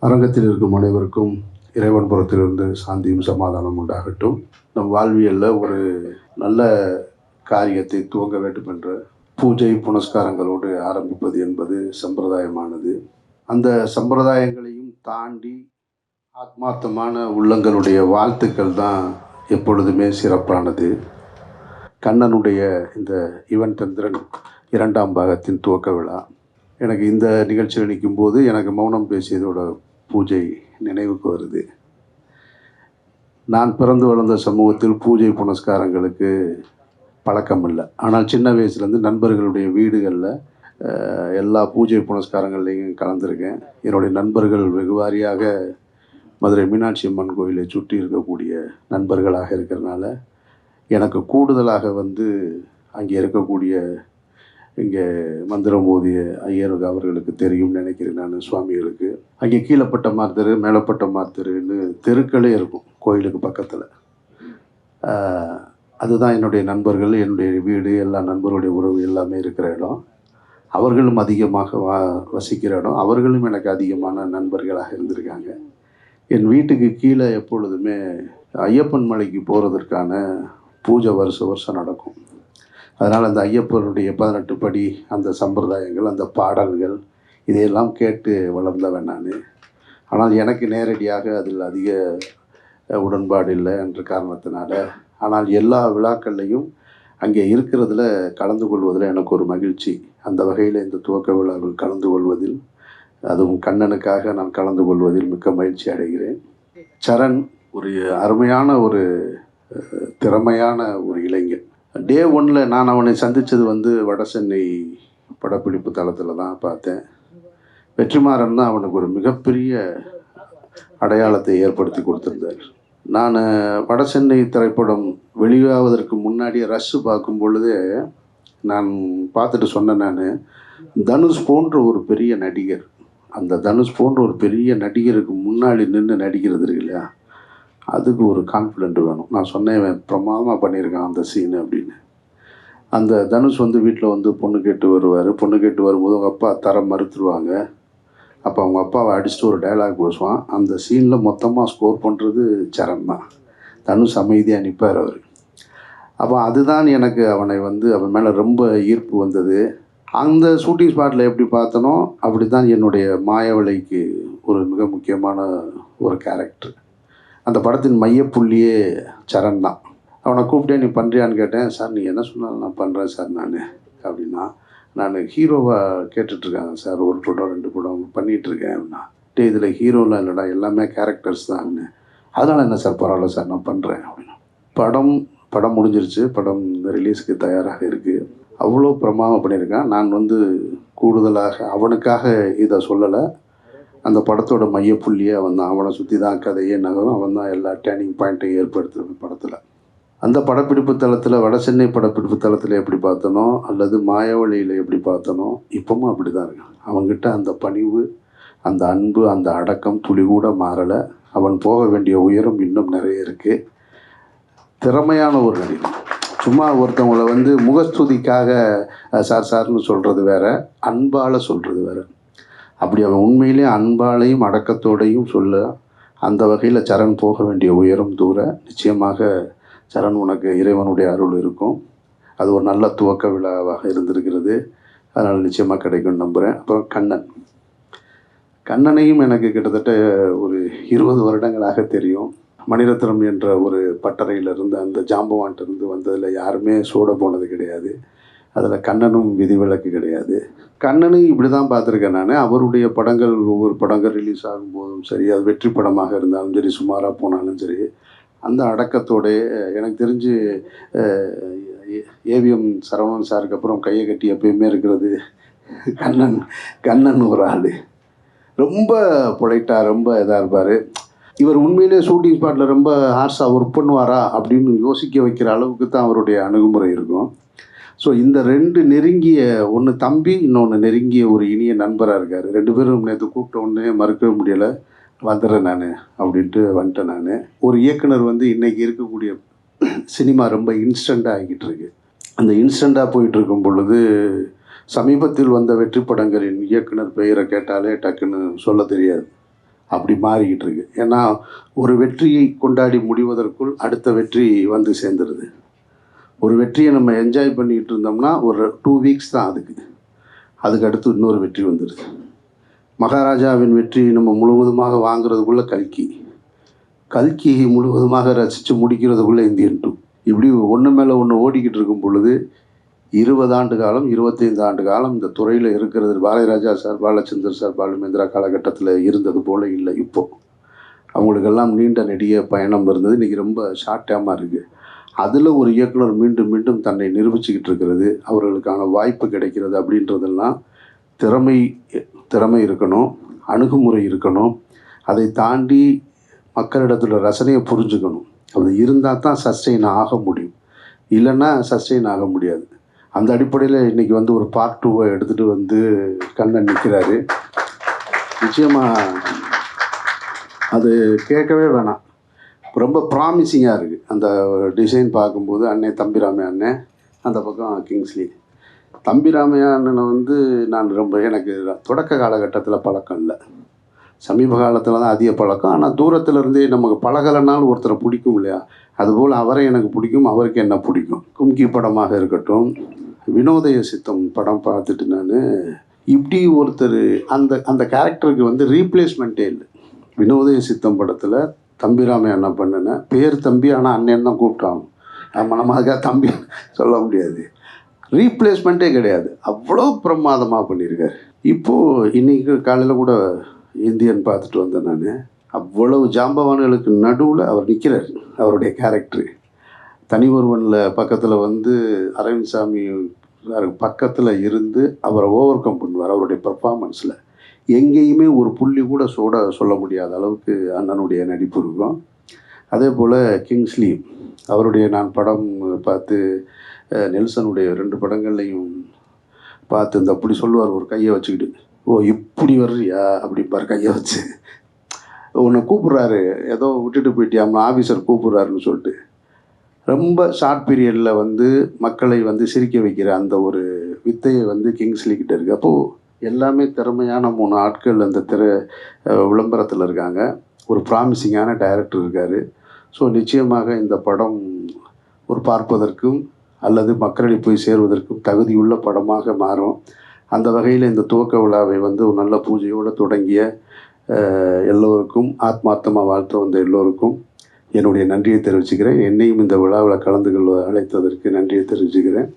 அரங்கத்தில் இருக்கும் அனைவருக்கும் இறைவன் புறத்திலிருந்து சாந்தியும் சமாதானம் உண்டாகட்டும். நம் வாழ்வியலில் ஒரு நல்ல காரியத்தை துவங்க வேண்டும் என்ற பூஜை புனஸ்காரங்களோடு ஆரம்பிப்பது என்பது சம்பிரதாயமானது. அந்த சம்பிரதாயங்களையும் தாண்டி ஆத்மார்த்தமான உள்ளங்களுடைய வாழ்த்துக்கள் தான் எப்பொழுதுமே சிறப்பானது. கண்ணனுடைய இந்த இவன் சந்திரன் 2ஆம் பாகத்தின் துவக்க விழா. எனக்கு இந்த நிகழ்ச்சியில் நிற்கும்போது எனக்கு மௌனம் பேசியதோட பூஜை நினைவுக்கு வருது. நான் பிறந்து வளர்ந்த சமூகத்தில் பூஜை புனஸ்காரங்களுக்கு பழக்கம் இல்லை. ஆனால் சின்ன வயசுலேருந்து நண்பர்களுடைய வீடுகளில் எல்லா பூஜை புனஸ்காரங்கள்லையும் கலந்துருக்கேன். என்னுடைய நண்பர்கள் வெகுவாரியாக மதுரை மீனாட்சி அம்மன் கோயிலை சுற்றி இருக்கக்கூடிய நண்பர்களாக இருக்கிறனால எனக்கு கூடுதலாக அங்கே இருக்கக்கூடிய இங்கே மந்திரம் ஓதிய ஐயர் அவர்களுக்கு தெரியும் நினைக்கிறேன். நான் சுவாமிகளுக்கு அங்கே கீழப்பட்ட மார்த்தரு மேலப்பட்ட மார்த்தருன்னு தெருக்களே இருக்கும் கோயிலுக்கு பக்கத்தில். அதுதான் என்னுடைய நண்பர்கள், என்னுடைய வீடு, எல்லா நண்பர்களுடைய உறவு எல்லாமே இருக்கிற இடம். அவர்களும் அதிகமாக வசிக்கிற இடம். அவர்களும் எனக்கு அதிகமான நண்பர்களாக இருந்திருக்காங்க. என் வீட்டுக்கு கீழே எப்பொழுதுமே ஐயப்பன் மலைக்கு போகிறதற்கான பூஜை வருஷம் நடக்கும். அதனால் அந்த ஐயப்பனுடைய 18 படி, அந்த சம்பிரதாயங்கள், அந்த பாடல்கள் இதையெல்லாம் கேட்டு வளர்ந்தவன் நான். ஆனால் எனக்கு நேரடியாக அதில் அதிக உடன்பாடு இல்லை என்ற காரணத்தினால, ஆனால் எல்லா விழாக்கள்லையும் அங்கே இருக்கிறதுல கலந்து கொள்வதில் எனக்கு ஒரு மகிழ்ச்சி. அந்த வகையில் இந்த துவக்க விழாவில் கலந்து கொள்வதில், அதுவும் கண்ணனுக்காக நான் கலந்து கொள்வதில் மிக்க மகிழ்ச்சி அடைகிறேன். சரண் ஒரு அருமையான ஒரு திறமையான ஒரு இளைஞன். டே 1 நான் அவனை சந்தித்தது வடசென்னை படப்பிடிப்பு தளத்தில் தான் பார்த்தேன். வெற்றிமாறன் தான் அவனுக்கு ஒரு மிகப்பெரிய அடையாளத்தை ஏற்படுத்தி கொடுத்துருந்தார். நான் வடசென்னை திரைப்படம் வெளியாவதற்கு முன்னாடி ரஷ் பார்க்கும் பொழுதே நான் பார்த்துட்டு சொன்னேன், நான் தனுஷ் போன்ற ஒரு பெரிய நடிகர், அந்த தனுஷ் போன்ற ஒரு பெரிய நடிகருக்கு முன்னாடி நின்று நடிக்கிறது இருக்கு இல்லையா, அதுக்கு ஒரு கான்ஃபிடென்ட் வேணும். நான் சொன்னேன், பிரமாதமாக பண்ணியிருக்கான் அந்த சீனு அப்படின்னு. அந்த தனுஷ் வீட்டில் பொண்ணு கேட்டு வருவார். பொண்ணு கேட்டு வரும்போது அவங்க அப்பா தர மறுத்துருவாங்க. அப்போ அவங்க அப்பாவை அடிச்சுட்டு ஒரு டைலாக் பேசுவான். அந்த சீனில் மொத்தமாக ஸ்கோர் பண்ணுறது சரண் தான். தனுஷ் அமைதியாக நிற்பார் அவர். அப்போ அதுதான் எனக்கு அவனை அவன் மேலே ரொம்ப ஈர்ப்பு வந்தது. அந்த ஷூட்டிங் ஸ்பாட்டில் எப்படி பார்த்தனோ அப்படி தான் என்னுடைய மாயவளைக்கு ஒரு மிக முக்கியமான ஒரு கேரக்டர். அந்த படத்தின் மையப்புள்ளியே சரண் தான். அவனை கூப்பிட்டே நீ பண்ணுறியான்னு கேட்டேன். சார் நீ என்ன சொன்னாலும் நான் பண்ணுறேன் சார் நான் அப்படின்னா. நான் ஹீரோவாக கேட்டுட்ருக்காங்க சார், ஒரு படம் 2 படம் பண்ணிகிட்ருக்கேன் அப்படின்னா. இதில் ஹீரோலாம் இல்லைடா, எல்லாமே கேரக்டர்ஸ் தான். அதனால் என்ன சார், பரவாயில்ல சார் நான் பண்ணுறேன் அப்படின்னா. படம் முடிஞ்சிருச்சு. படம் ரிலீஸுக்கு தயாராக இருக்குது. அவ்வளோ பிரமாதம் பண்ணியிருக்கான். நான் கூடுதலாக அவனுக்காக இதை சொல்லலை. அந்த படத்தோட மையப்புள்ளியே அவன் தான். அவனை சுற்றி தான் கதையே நகரும். அவன் தான் எல்லா டேர்னிங் பாயிண்ட்டையும் ஏற்படுத்துகிற படத்தில். அந்த படப்பிடிப்பு தளத்தில், வடசென்னை படப்பிடிப்பு தளத்தில் எப்படி பார்த்தனோ அல்லது மாயவழியில் எப்படி பார்த்தனோ இப்பவும் அப்படி தான் இருக்கான். அவன்கிட்ட அந்த பணிவு, அந்த அன்பு, அந்த அடக்கம் துளி கூட மாறலை. அவன் போக வேண்டிய உயரம் இன்னும் நிறைய இருக்குது. திறமையான ஒரு நடிகன். சும்மா ஒருத்தவங்களை முகஸ்துதிக்காக சார் சார்னு சொல்கிறது வேறு, அன்பால் சொல்கிறது வேறு. அப்படி அவன் உண்மையிலே அன்பாலையும் அடக்கத்தோடையும் சொல்ல, அந்த வகையில் சரண் போக வேண்டிய உயரம் தூர. நிச்சயமாக சரண் உனக்கு இறைவனுடைய அருள் இருக்கும். அது ஒரு நல்ல துவக்க விழாவாக இருந்திருக்கிறது. அதனால் நிச்சயமாக கிடைக்கும்னு நம்புகிறேன். அப்புறம் கண்ணனையும் எனக்கு கிட்டத்தட்ட ஒரு 20 வருடங்களாக தெரியும். மணிரத்னம் என்ற ஒரு பட்டறையிலிருந்து, அந்த ஜாம்பவான்ட்டிருந்து வந்ததில் யாருமே சூட போனது கிடையாது. அதில் கண்ணனும் விதிவிலக்கு கிடையாது. கண்ணனையும் இப்படி தான் பார்த்துருக்கேன் நான். அவருடைய படங்கள், ஒவ்வொரு படங்கள் ரிலீஸ் ஆகும்போதும் சரி, அது வெற்றி படமாக இருந்தாலும் சரி, சுமாராக போனாலும் சரி, அந்த அடக்கத்தோடைய எனக்கு தெரிஞ்சு ஏவிஎம் சரவணன் சாருக்கு அப்புறம் கையை கட்டி எப்பயுமே இருக்கிறது கண்ணன் ஒரு ஆள். ரொம்ப பொலைட்டாக, ரொம்ப இதாக இருப்பார். இவர் உண்மையிலே ஷூட்டிங் ஸ்பாட்டில் ரொம்ப ஹார்ஸாக ஒர்க் பண்ணுவாரா அப்படின்னு யோசிக்க வைக்கிற அளவுக்கு தான் அவருடைய அணுகுமுறை இருக்கும். ஸோ இந்த 2 நெருங்கிய, ஒன்று தம்பி, இன்னொன்று நெருங்கிய ஒரு இனிய நண்பராக இருக்கார். 2 பேரும் நேற்று கூப்பிட்ட உடனே மறுக்கவே முடியலை. வந்துடுறேன் நான் அப்படின்ட்டு வந்துட்டேன் நான். ஒரு இயக்குனர் இன்றைக்கி இருக்கக்கூடிய சினிமா ரொம்ப இன்ஸ்டண்ட்டாக ஆகிக்கிட்டு இருக்கு. அந்த இன்ஸ்டண்ட்டாக போயிட்டுருக்கும் பொழுது சமீபத்தில் வந்த வெற்றி படங்களின் இயக்குனர் பெயரை கேட்டாலே டக்குன்னு சொல்ல தெரியாது. அப்படி மாறிக்கிட்டு இருக்கு. ஏன்னா ஒரு வெற்றியை கொண்டாடி முடிவதற்குள் அடுத்த வெற்றி வந்து சேர்ந்துருது. ஒரு வெற்றியை நம்ம என்ஜாய் பண்ணிக்கிட்டு இருந்தோம்னா ஒரு 2 வீக்ஸ் தான் அதுக்கு அடுத்து இன்னொரு வெற்றி வந்துடுது. மகாராஜாவின் வெற்றி நம்ம முழுவதுமாக வாங்குறதுக்குள்ளே கல்கி முழுவதுமாக ரசித்து முடிக்கிறதுக்குள்ளே இந்தியன் 2. இப்படி ஒன்று மேலே ஒன்று ஓடிக்கிட்டு இருக்கும் பொழுது 20 ஆண்டு காலம் 25 ஆண்டு காலம் இந்த துறையில் இருக்கிறது பாரதிராஜா சார், பாலச்சந்தர் சார், பாலுமேந்திரா காலகட்டத்தில் இருந்தது போல் இல்லை. இப்போது அவங்களுக்கெல்லாம் நீண்ட நெடிய பயணம் இருந்தது. இன்றைக்கி ரொம்ப ஷார்ட் டேமாக இருக்குது. அதில் ஒரு இயக்குனர் மீண்டும் மீண்டும் தன்னை நிரூபிச்சுக்கிட்டு இருக்கிறது, அவர்களுக்கான வாய்ப்பு கிடைக்கிறது அப்படின்றதெல்லாம் திறமை இருக்கணும், அணுகுமுறை இருக்கணும். அதை தாண்டி மக்களிடத்துல ரசனையை புரிஞ்சுக்கணும். அது இருந்தால் தான் சஸ்டெயின் ஆக முடியும், இல்லைன்னா சஸ்டெயின் ஆக முடியாது. அந்த அடிப்படையில் இன்றைக்கி வந்து ஒரு பார்ட் 2 எடுத்துகிட்டு வந்து கண்ணன் நிற்கிறாரு. நிச்சயமாக அது கேட்கவே வேணாம், ரொம்ப ப்ராமிசிங்காக இருக்குது. அந்த டிசைன் பார்க்கும்போது அண்ணன் தம்பிராமையா அண்ணன், அந்த பக்கம் கிங்ஸ்லி. தம்பிராமையா அண்ணனை வந்து நான் எனக்கு தொடக்க காலகட்டத்தில் பழக்கம் இல்லை, சமீப காலத்தில் தான் அதிக பழக்கம். ஆனால் தூரத்தில் இருந்தே நமக்கு பழகலைனாலும் ஒருத்தரை பிடிக்கும் இல்லையா, அதுபோல் அவரை எனக்கு பிடிக்கும், அவருக்கு என்ன பிடிக்கும். கும்கி படமாக இருக்கட்டும், வினோதய சித்தம் படம் பார்த்துட்டு நான் இப்படி ஒருத்தர் அந்த கேரக்டருக்கு வந்து ரீப்ளேஸ்மெண்ட்டே இல்லை. வினோதய சித்தம் படத்தில் தம்பிராமையா என்ன பண்ணினேன், பேர் தம்பி, ஆனால் அண்ணன் தான் கூப்பிட்டாங்க. நம்ம அதுக்காக தம்பி சொல்ல முடியாது, ரீப்ளேஸ்மெண்ட்டே கிடையாது. அவ்வளோ பிரமாதமாக பண்ணியிருக்காரு. இப்போது இன்றைக்கி காலையில் கூட இந்தியன் பார்த்துட்டு வந்தேன் நான். அவ்வளவு ஜாம்பவான்களுக்கு நடுவில் அவர் நிற்கிறார். அவருடைய கேரக்டரு தனி ஒருவனில் பக்கத்தில் வந்து அரவிந்த் சாமி பக்கத்தில் இருந்து அவரை ஓவர் கம் பண்ணுவார். அவருடைய பர்ஃபார்மன்ஸில் எங்கேயுமே ஒரு புள்ளி கூட சொல்ல முடியாத அளவுக்கு அண்ணனுடைய நடிப்பு இருக்கும். அதே போல் கிங்ஸ்லி அவருடைய நான் படம் பார்த்து நெல்சனுடைய 2 படங்கள்லையும் பார்த்து இந்த அப்படி சொல்லுவார், ஒரு கையை வச்சுக்கிட்டு, ஓ இப்படி வர்றியா அப்படிப்பார் கையை வச்சு. உன்னை கூப்பிட்றாரு, ஏதோ விட்டுட்டு போயிட்டியாம்னா ஆஃபீஸர் கூப்பிட்றாருன்னு சொல்லிட்டு ரொம்ப ஷார்ட் பீரியடில் வந்து மக்களை வந்து சிரிக்க வைக்கிற அந்த ஒரு வித்தையை வந்து கிங்ஸ்லி கிட்ட இருக்குது. அப்போது எல்லாமே திறமையான 3 ஆட்கள் அந்த விளம்பரத்தில் இருக்காங்க. ஒரு ப்ராமிசிங்கான டைரக்டர் இருக்கார். ஸோ நிச்சயமாக இந்த படம் ஒரு பார்ப்பதற்கும் அல்லது மக்களிடம் போய் சேருவதற்கும் தகுதியுள்ள படமாக மாறும். அந்த வகையில் இந்த துவக்க விழாவை வந்து ஒரு நல்ல பூஜையோடு தொடங்கிய எல்லோருக்கும், ஆத்மார்த்தமாக வாழ்த்து வந்த எல்லோருக்கும் என்னுடைய நன்றியை தெரிவிச்சுக்கிறேன். என்னையும் இந்த விழாவில் கலந்து கொள்ள அழைத்ததற்கு நன்றியை தெரிவிச்சுக்கிறேன்.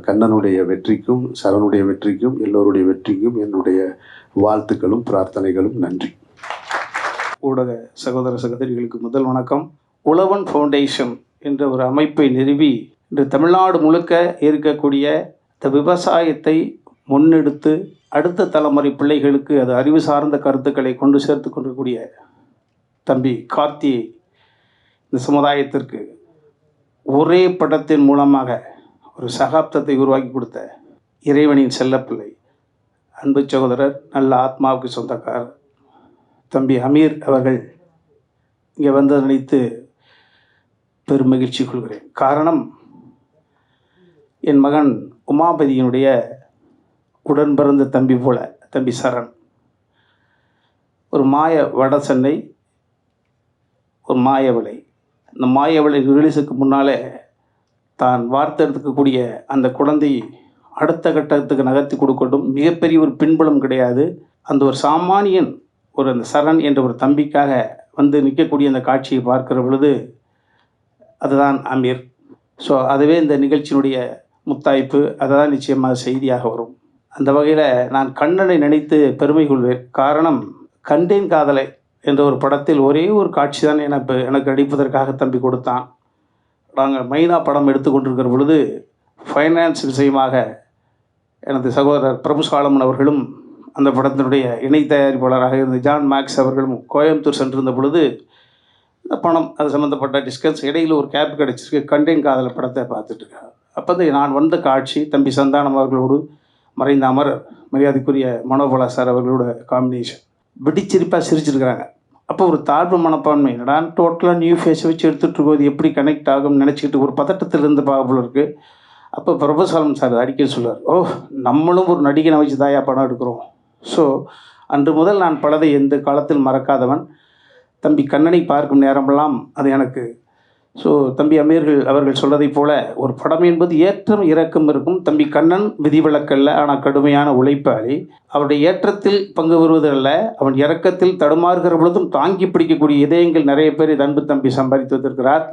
கண்ணனுடைய வெற்றிக்கும் சரணுடைய வெற்றிக்கும் எல்லோருடைய வெற்றிக்கும் என்னுடைய வாழ்த்துக்களும் பிரார்த்தனைகளும். நன்றி. ஊடக சகோதர சகோதரிகளுக்கு முதல் வணக்கம். உழவன் ஃபவுண்டேஷன் என்ற ஒரு அமைப்பை நிறுவி இன்று தமிழ்நாடு முழுக்க இருக்கக்கூடிய இந்த விவசாயத்தை முன்னெடுத்து அடுத்த தலைமுறை பிள்ளைகளுக்கு அது அறிவு சார்ந்த கருத்துக்களை கொண்டு சேர்த்து கொண்டிருக்கக்கூடிய தம்பி கார்த்தி இந்த சமுதாயத்திற்கு ஒரே படத்தின் மூலமாக ஒரு சகாப்தத்தை உருவாக்கி கொடுத்த இறைவனின் செல்லப்பிள்ளை, அன்பு சகோதரர், நல்ல ஆத்மாவுக்கு சொந்தக்காரர் தம்பி அமீர் அவர்கள் இங்கே வந்து நினைத்து பெரும் மகிழ்ச்சி கொள்கிறேன். காரணம், என் மகன் உமாபதியினுடைய உடன் பிறந்த தம்பி போல தம்பி சரண் ஒரு மாய வட சென்னை, ஒரு மாயவளை. இந்த மாயவளை ரிலீஸுக்கு முன்னாலே தான் வார்த்தெடுக்கக்கூடிய அந்த குழந்தை அடுத்த கட்டத்துக்கு நகர்த்தி கொடுக்கட்டும், மிகப்பெரிய ஒரு பின்புலம் கிடையாது. அந்த ஒரு சாமானியன் அந்த சரண் என்ற ஒரு தம்பிக்காக வந்து நிற்கக்கூடிய அந்த காட்சியை பார்க்கிற பொழுது அதுதான் அமீர். ஸோ அதுவே இந்த நிகழ்ச்சியினுடைய முத்தாய்ப்பு, அதுதான் நிச்சயமாக செய்தியாக வரும். அந்த வகையில் நான் கண்ணனை நினைத்து பெருமை கொள்வேன். காரணம், கண்டேன் காதலை என்ற ஒரு படத்தில் ஒரே ஒரு காட்சி தான் எனக்கு நடிப்பதற்காக தம்பி கொடுத்தான். நாங்கள் மைனா படம் எடுத்துக்கொண்டிருக்கிற பொழுது ஃபைனான்ஸ் விஷயமாக எனது சகோதரர் பிரபு சாலமன் அவர்களும் அந்த படத்தினுடைய இணை தயாரிப்பாளராக இருந்த ஜான் மேக்ஸ் அவர்களும் கோயம்புத்தூர் சென்றிருந்த பொழுது இந்த பணம் அது சம்மந்தப்பட்ட டிஸ்கஸ் இடையில் ஒரு கேப் கிடச்சிருக்கு. கண்டேன் காதலை படத்தை பார்த்துட்ருக்காங்க. அப்போ நான் வந்த காட்சி தம்பி சந்தானம் அவர்களோடு மறைந்த அமரர் மரியாதைக்குரிய மனோபலா சார் அவர்களோட காம்பினேஷன் வெடிச்சிரிப்பாக சிரிச்சிருக்கிறாங்க. அப்போ ஒரு தாழ்வு மனப்பான்மை, என்னடா டோட்டலாக நியூ ஃபேஸை வச்சு எடுத்துகிட்டு இருக்கோம், எப்படி கனெக்ட் ஆகும்னு நினச்சிக்கிட்டு ஒரு பதட்டத்தில் இருந்து பார்க்கல இருக்குது. அப்போ பிரபுசாலம் சார் அடிக்கடி சொல்லுவார், ஓ நம்மளும் ஒரு நடிகனை வச்சு தாயா படம் எடுக்கிறோம். ஸோ அன்று முதல் நான் பலதை எந்த காலத்தில் மறக்காதவன். தம்பி கண்ணனை பார்க்கும் நேரமெல்லாம் அது எனக்கு தம்பி அமீர்கள் அவர்கள் சொல்வதைப் போல ஒரு படம் என்பது ஏற்றம் இறக்கம் இருக்கும். தம்பி கண்ணன் விதிவிலக்கல்ல, ஆனால் கடுமையான உழைப்பாளி. அவருடைய ஏற்றத்தில் பங்கு பெறுவதல்ல, அவன் இறக்கத்தில் தடுமாறுகிற பொழுதும் தாங்கி பிடிக்கக்கூடிய இதயங்கள் நிறைய பேர் அன்பு தம்பி சம்பாதித்து வந்திருக்கிறார்.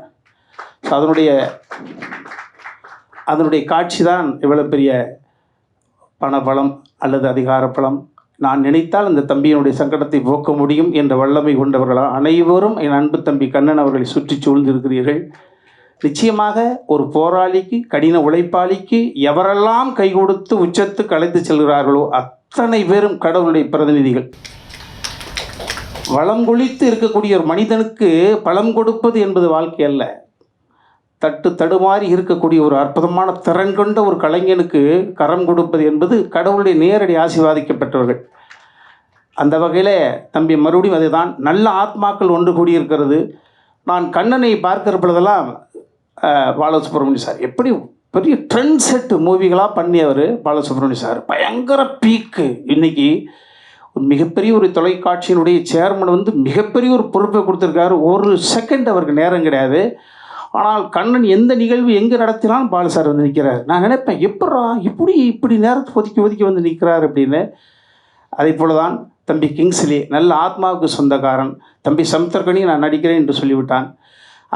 அதனுடைய காட்சி தான் இவ்வளோ பெரிய பணபலம் அல்லது அதிகார பலம். நான் நினைத்தால் இந்த தம்பியினுடைய சங்கடத்தை போக்க முடியும் என்ற வல்லமை கொண்டவர்களால் அனைவரும் என் அன்பு தம்பி கண்ணன் அவர்களை சுற்றி சூழ்ந்திருக்கிறீர்கள். நிச்சயமாக ஒரு போராளிக்கு, கடின உழைப்பாளிக்கு எவரெல்லாம் கை கொடுத்து உச்சத்துக்கு அழைத்து செல்கிறார்களோ அத்தனை பேரும் கடவுளுடைய பிரதிநிதிகள். வளம் கொழித்து இருக்கக்கூடிய ஒரு மனிதனுக்கு பலம் கொடுப்பது என்பது வாழ்க்கை அல்ல. தடுமாறி இருக்கக்கூடிய ஒரு அற்புதமான திறன் கொண்ட ஒரு கலைஞனுக்கு கரம் கொடுப்பது என்பது கடவுளுடைய நேரடி ஆசீர்வாதிக்கப்பட்டவர்கள். அந்த வகையில் தம்பி மறுபடியும் அதுதான், நல்ல ஆத்மாக்கள் ஒன்று கூடியிருக்கிறது. நான் கண்ணனை பார்க்கிற பொழுதெல்லாம் பாலசுப்ரமணியம் சார் எப்படி பெரிய ட்ரெண்ட் செட் மூவிகளாக பண்ணியவர். பாலசுப்ரமணியம் சார் பயங்கர பீக்கு. இன்றைக்கி மிகப்பெரிய ஒரு தொலைக்காட்சியினுடைய சேர்மன் மிகப்பெரிய ஒரு பொறுப்பை கொடுத்துருக்காரு. ஒரு செகண்ட் அவருக்கு நேரம் கிடையாது. ஆனால் கண்ணன் எந்த நிகழ்வு எங்கே நடத்தினாலும் பாலு சார் நிற்கிறார். நான் நினைப்பேன், எப்படா இப்படி நேரத்தை ஒதுக்கி வந்து நிற்கிறார் அப்படின்னு. அதே போல தான் தம்பி கிங்ஸ்லி நல்ல ஆத்மாவுக்கு சொந்தக்காரன். தம்பி சமுத்திரக்கனி நான் நடிக்கிறேன் என்று சொல்லிவிட்டான்.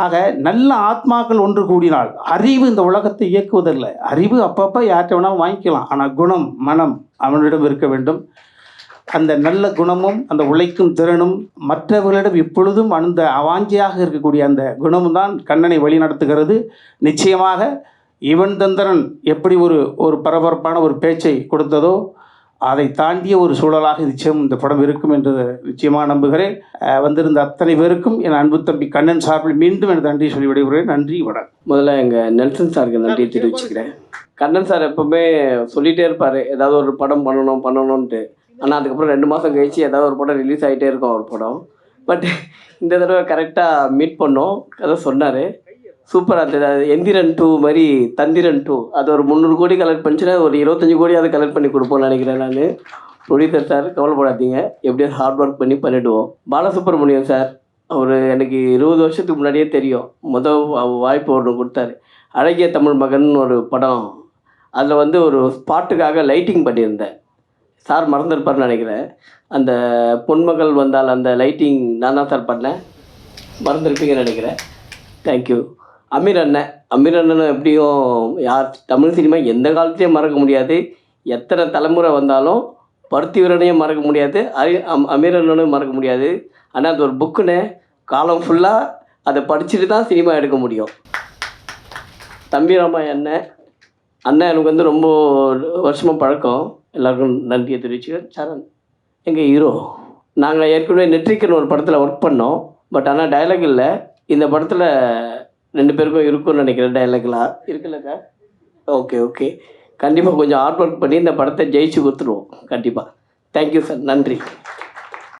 ஆக நல்ல ஆத்மாக்கள் ஒன்று கூடினால் அறிவு இந்த உலகத்தை இயக்குவதில்லை. அறிவு அப்பப்போ யார்கிட்ட வேணாலும் வாங்கிக்கலாம், ஆனால் குணம் மனம் அவனிடம் இருக்க வேண்டும். அந்த நல்ல குணமும் அந்த உழைக்கும் திறனும் மற்றவர்களிடம் இப்பொழுதும் அந்த அவாஞ்சியாக இருக்கக்கூடிய அந்த குணமும் தான் கண்ணனை வழி நடத்துகிறது. நிச்சயமாக யுவன் தந்திரன் எப்படி ஒரு பரபரப்பான ஒரு பேச்சை கொடுத்ததோ அதை தாண்டிய ஒரு சூழலாக நிச்சயம் இந்த படம் இருக்கும் என்று நிச்சயமாக நம்புகிறேன். வந்திருந்த அத்தனை பேருக்கும் என் அன்பு தம்பி கண்ணன் சார்பில் மீண்டும் எனக்கு நன்றி சொல்லி விடைபெறுகிறேன். நன்றி, வணக்கம். முதல்ல எங்கள் நெல்சன் சாருக்கு நன்றி தெரிவிச்சுக்கிறேன். கண்ணன் சார் எப்போவுமே சொல்லிகிட்டே இருப்பார், ஏதாவது ஒரு படம் பண்ணணும்ன்ட்டு. ஆனால் அதுக்கப்புறம் 2 மாதம் கழிச்சு ஏதாவது ஒரு படம் ரிலீஸ் ஆகிட்டே இருக்கும் ஒரு படம். பட் இந்த தடவை கரெக்டாக மீட் பண்ணோம். கதை சொன்னார், சூப்பராக இருந்தது. எந்திரன் 2 மாதிரி தந்திரன் 2 அது ஒரு 300 கோடி கலெக்ட் பண்ணிச்சுன்னா ஒரு 25 கோடி அதை கலெக்ட் பண்ணி கொடுப்போம்னு நினைக்கிறேன் நான். ப்ரொடியூசர் சார் கவலைப்படாதீங்க, எப்படியாவது ஹார்ட் ஒர்க் பண்ணி பண்ணிவிடுவோம். பாலசுப்ரமணியம் சார் அவர் எனக்கு 20 வருஷத்துக்கு முன்னாடியே தெரியும். வாய்ப்பு ஒன்று கொடுத்தாரு. அழகிய தமிழ் மகன் ஒரு படம், அதில் ஒரு ஸ்பாட்டுக்காக லைட்டிங் பண்ணியிருந்தேன். சார் மறந்துருப்பார்னு நினைக்கிறேன். அந்த பொன்மகள் வந்தால் அந்த லைட்டிங் நான் தான் சார் பண்ணேன், மறந்துருப்பீங்கன்னு நினைக்கிறேன். தேங்க்யூ. அமீர் அண்ணன் எப்படியும் யார் தமிழ் சினிமா எந்த காலத்தையும் மறக்க முடியாது. எத்தனை தலைமுறை வந்தாலும் பருத்தி வீரனையும் மறக்க முடியாது, அமீர் அண்ணனும் மறக்க முடியாது. ஆனால் அது ஒரு புக்குன்னு காலம் ஃபுல்லாக அதை படிச்சுட்டு தான் சினிமா எடுக்க முடியும். தம்பிராமா அண்ணன் எனக்கு ரொம்ப வருஷமாக பழக்கம். எல்லாருக்கும் நன்றியை தெரிவிச்சுக்கிறேன். சரண் எங்கள் ஹீரோ. நாங்கள் ஏற்கனவே நெட்ரிக்கன் ஒரு படத்தில் ஒர்க் பண்ணோம். பட் ஆனால் டைலாக் இல்லை. இந்த படத்தில் 2 பேருக்கும் இருக்கும்னு நினைக்கிறேன். டைலாக்லாம் இருக்குல்லக்கா? ஓகே. கண்டிப்பாக கொஞ்சம் ஹார்ட் ஒர்க் பண்ணி இந்த படத்தை ஜெயிச்சு கொடுத்துருவோம் கண்டிப்பாக. தேங்க்யூ சார், நன்றி.